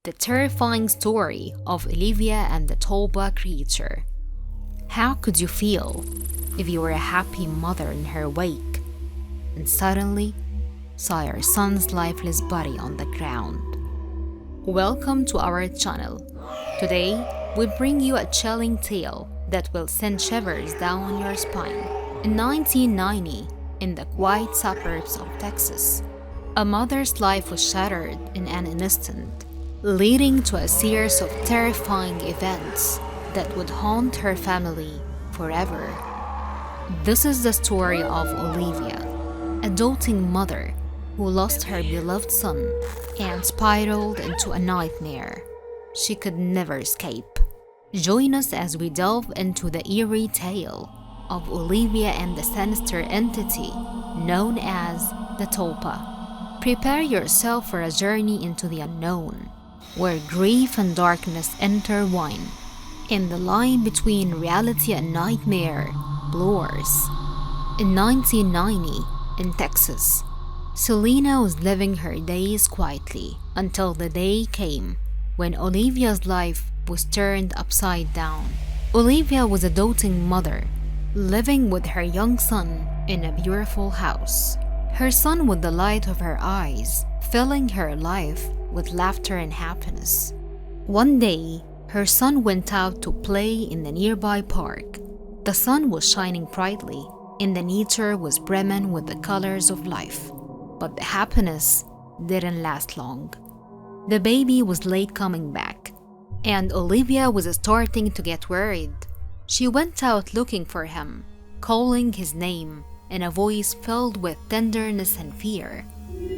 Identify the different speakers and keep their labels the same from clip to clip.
Speaker 1: the terrifying story of Olivia and the tulpa creature. How could you feel if you were a happy mother in her wake and suddenly saw your son's lifeless body on the ground? Welcome to our channel. Today, we bring you a chilling tale that will send shivers down your spine. In 1990, in the quiet suburbs of Texas, a mother's life was shattered in an instant, leading to a series of terrifying events that would haunt her family forever. This is the story of Olivia, a doting mother who lost her beloved son and spiraled into a nightmare she could never escape. Join us as we delve into the eerie tale of Olivia and the sinister entity known as the tulpa. Prepare yourself for a journey into the unknown, where grief and darkness intertwine, and the line between reality and nightmare blurs. In 1990, in Texas, Selena was living her days quietly until the day came when Olivia's life was turned upside down. Olivia was a doting mother, living with her young son in a beautiful house. Her son was the light of her eyes, filling her life with laughter and happiness. One day, her son went out to play in the nearby park. The sun was shining brightly, and the nature was brimming with the colors of life. But the happiness didn't last long. The baby was late coming back, and Olivia was starting to get worried. She went out looking for him, calling his name in a voice filled with tenderness and fear.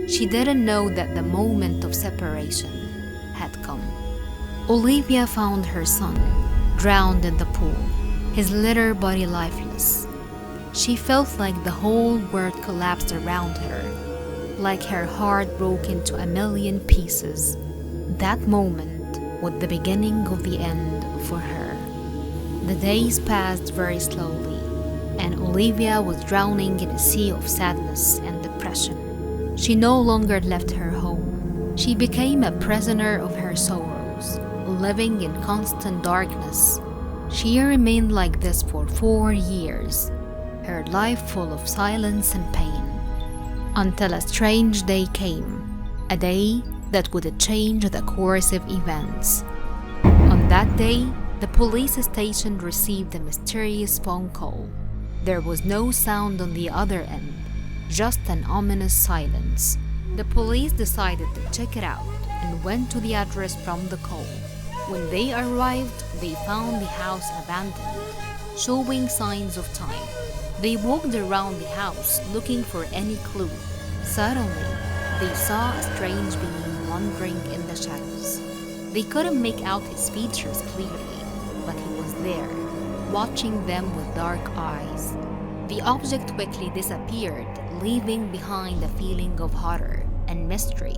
Speaker 1: She didn't know that the moment of separation had come. Olivia found her son, drowned in the pool, his little body lifeless. She felt like the whole world collapsed around her, like her heart broke into a million pieces. That moment was the beginning of the end for her. The days passed very slowly, and Olivia was drowning in a sea of sadness and depression. She no longer left her home. She became a prisoner of her sorrows, living in constant darkness. She remained like this for 4 years, her life full of silence and pain, until a strange day came, a day that would change the course of events. On that day, the police station received a mysterious phone call. There was no sound on the other end, just an ominous silence. The police decided to check it out and went to the address from the call. When they arrived, they found the house abandoned, showing signs of time. They walked around the house looking for any clue. Suddenly, they saw a strange being wandering in the shadows. They couldn't make out his features clearly, but he was there, watching them with dark eyes. The object quickly disappeared, leaving behind a feeling of horror and mystery.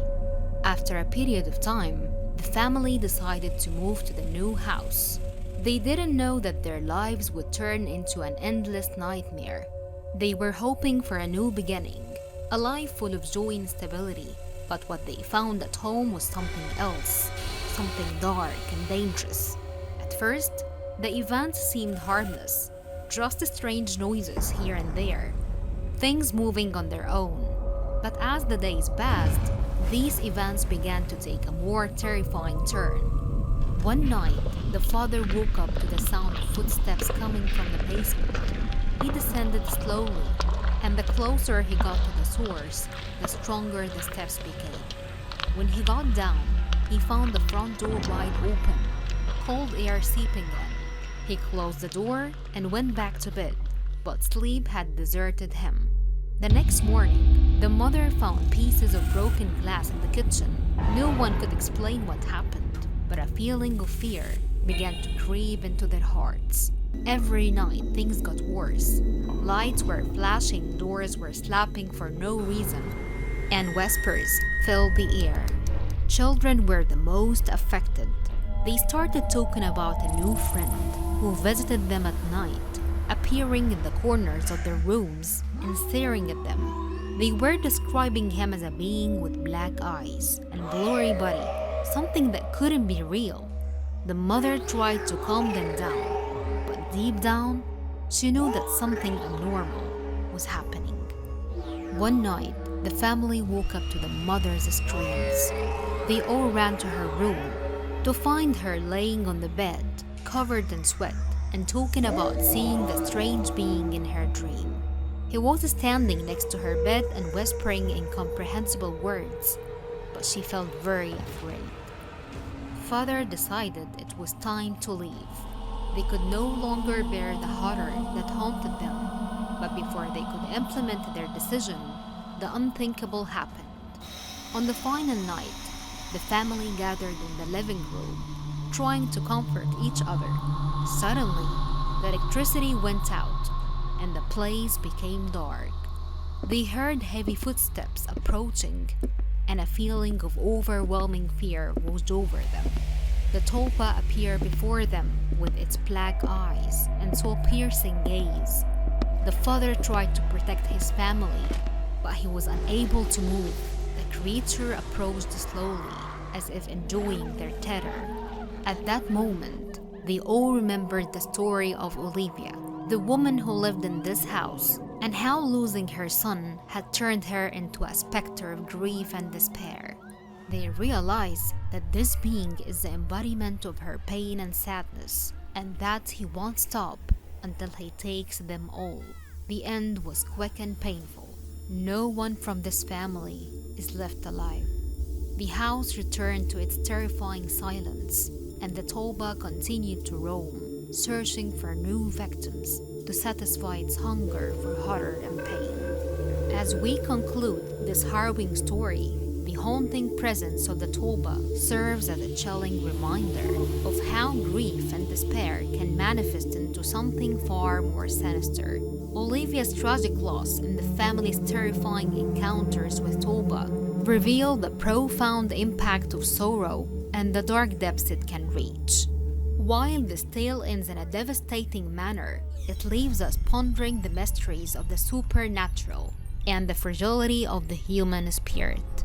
Speaker 1: After a period of time, the family decided to move to the new house. They didn't know that their lives would turn into an endless nightmare. They were hoping for a new beginning, a life full of joy and stability, but what they found at home was something else, something dark and dangerous. At first, the events seemed harmless, just strange noises here and there, things moving on their own. But as the days passed, these events began to take a more terrifying turn. One night, the father woke up to the sound of footsteps coming from the basement. He descended slowly, and the closer he got to the source, the stronger the steps became. When he got down, he found the front door wide open, cold air seeping in. He closed the door and went back to bed, but sleep had deserted him. The next morning, the mother found pieces of broken glass in the kitchen. No one could explain what happened, but a feeling of fear began to creep into their hearts. Every night, things got worse. Lights were flashing, doors were slapping for no reason, and whispers filled the air. Children were the most affected. They started talking about a new friend who visited them at night, appearing in the corners of their rooms and staring at them. They were describing him as a being with black eyes and blurry body, something that couldn't be real. The mother tried to calm them down, but deep down, she knew that something abnormal was happening. One night, the family woke up to the mother's screams. They all ran to her room to find her laying on the bed, covered in sweat, and talking about seeing the strange being in her dream. He was standing next to her bed and whispering incomprehensible words, but she felt very afraid. Father decided it was time to leave. They could no longer bear the horror that haunted them, but before they could implement their decision, the unthinkable happened. On the final night, the family gathered in the living room, trying to comfort each other. Suddenly, the electricity went out, and the place became dark. They heard heavy footsteps approaching, and a feeling of overwhelming fear washed over them. The tulpa appeared before them with its black eyes and so piercing gaze. The father tried to protect his family, but he was unable to move. The creature approached slowly, as if enjoying their terror. At that moment, they all remembered the story of Olivia, the woman who lived in this house, and how losing her son had turned her into a specter of grief and despair. They realized that this being is the embodiment of her pain and sadness, and that he won't stop until he takes them all. The end was quick and painful. No one from this family is left alive. The house returned to its terrifying silence, and the tulpa continued to roam, searching for new victims to satisfy its hunger for horror and pain. As we conclude this harrowing story, the haunting presence of the tulpa serves as a chilling reminder of how grief and despair can manifest into something far more sinister. Olivia's tragic loss and the family's terrifying encounters with tulpa reveal the profound impact of sorrow and the dark depths it can reach. While this tale ends in a devastating manner, it leaves us pondering the mysteries of the supernatural and the fragility of the human spirit.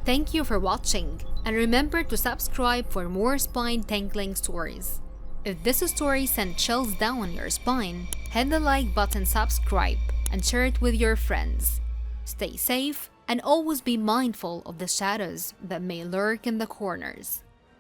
Speaker 1: Thank you for watching, and remember to subscribe for more spine-tingling stories. If this story sent chills down your spine, hit the like button, subscribe, and share it with your friends. Stay safe and always be mindful of the shadows that may lurk in the corners.